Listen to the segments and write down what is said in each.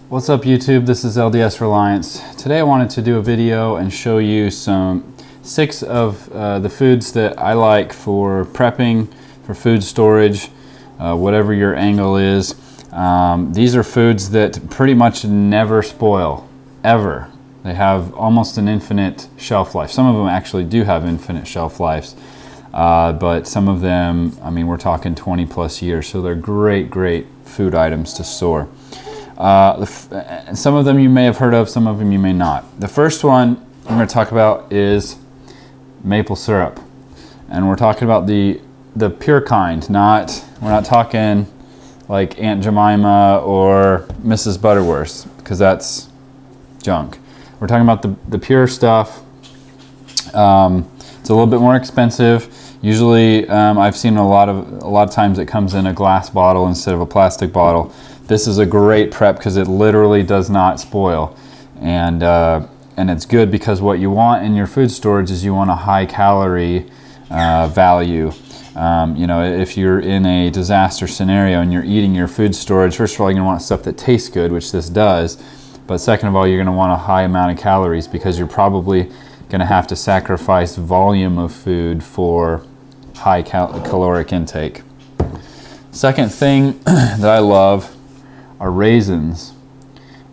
What's up YouTube? This is LDS Reliance. Today I wanted to do a video and show you six of the foods that I like for prepping, for food storage, whatever your angle is. These are foods that pretty much never spoil, ever. They have almost an infinite shelf life. Some of them actually do have infinite shelf lives, but some of them, I mean, we're talking 20 plus years, so they're great food items to store. Some of them you may have heard of, some of them you may not. The first one I'm going to talk about is maple syrup, and we're talking about the pure kind. We're not talking like Aunt Jemima or Mrs. Butterworth, because that's junk. We're talking about the pure stuff. It's a little bit more expensive. Usually, I've seen a lot of times it comes in a glass bottle instead of a plastic bottle. This is a great prep because it literally does not spoil, and it's good because what you want in your food storage is you want a high calorie value. You know, if you're in a disaster scenario and you're eating your food storage, first of all, you're gonna want stuff that tastes good, which this does. But second of all, you're gonna want a high amount of calories because you're probably gonna have to sacrifice volume of food for high caloric intake. Second thing that I love are raisins,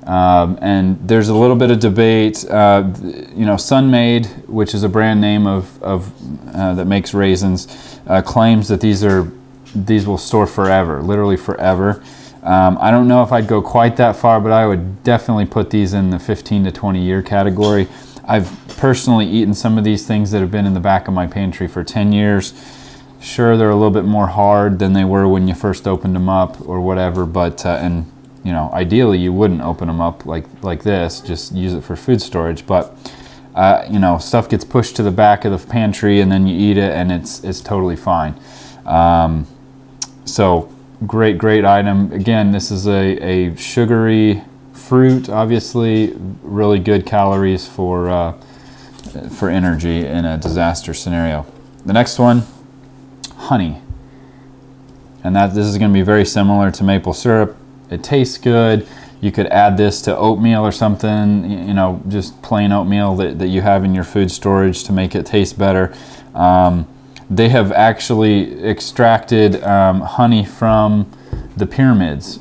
and there's a little bit of debate. You know, Sun-Maid, which is a brand name that makes raisins, claims that these will store forever, literally forever. I don't know if I'd go quite that far, but I would definitely put these in the 15 to 20 year category. I've personally eaten some of these things that have been in the back of my pantry for 10 years. Sure, they're a little bit more hard than they were when you first opened them up or whatever, but and you know, ideally you wouldn't open them up like this, just use it for food storage. But you know, stuff gets pushed to the back of the pantry and then you eat it and it's totally fine. So great item. Again, this is a sugary fruit, obviously really good calories for energy in a disaster scenario. The next one, honey, and this is going to be very similar to maple syrup. It tastes good. You could add this to oatmeal or something, you know, just plain oatmeal that you have in your food storage to make it taste better. They have actually extracted honey from the pyramids,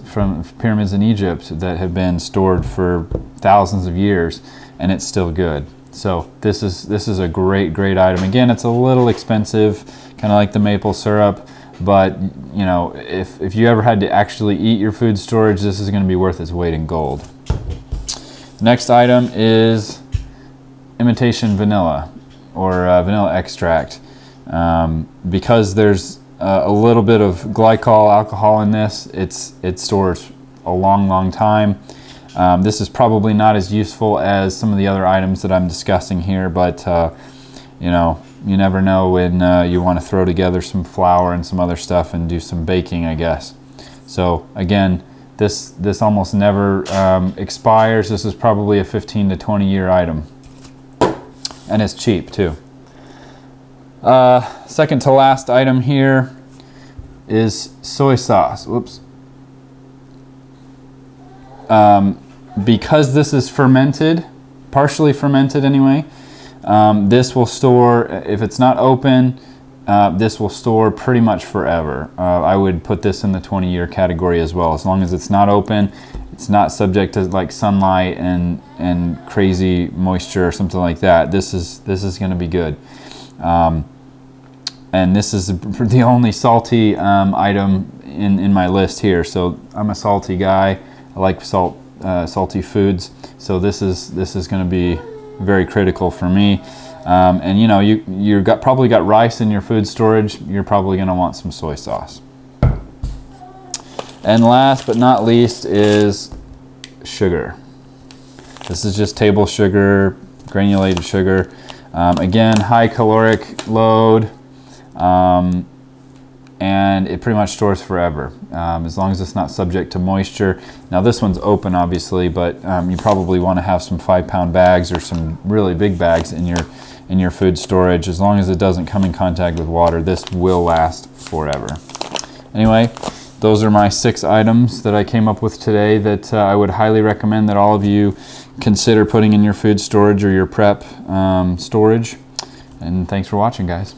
in Egypt that have been stored for thousands of years, and it's still good. So this is a great item. Again, it's a little expensive, kind of like the maple syrup, but you know, if you ever had to actually eat your food storage, this is going to be worth its weight in gold. The next item is imitation vanilla, or vanilla extract. Because there's a little bit of glycol alcohol in this, it stores a long time. This is probably not as useful as some of the other items that I'm discussing here, but you know, you never know when you want to throw together some flour and some other stuff and do some baking, I guess. So again, this almost never expires. This is probably a 15 to 20 year item, and it's cheap too. Second to last item here is soy sauce. Whoops. Because this is fermented, partially fermented anyway, this will store, if it's not open, this will store pretty much forever. I would put this in the 20 year category as well. As long as it's not open, it's not subject to like sunlight and crazy moisture or something like that, this is going to be good. And this is the only salty item in my list here. So I'm a salty guy. I like salty foods. So this is going to be very critical for me. And you know, you probably got rice in your food storage. You're probably going to want some soy sauce. And last but not least is sugar. This is just table sugar, granulated sugar. Again, high caloric load. And it pretty much stores forever, as long as it's not subject to moisture. Now this one's open obviously, but you probably want to have some 5-pound bags or some really big bags in your food storage. As long as it doesn't come in contact with water, this will last forever. Anyway, those are my 6 items that I came up with today that I would highly recommend that all of you consider putting in your food storage or your prep storage. And thanks for watching, guys.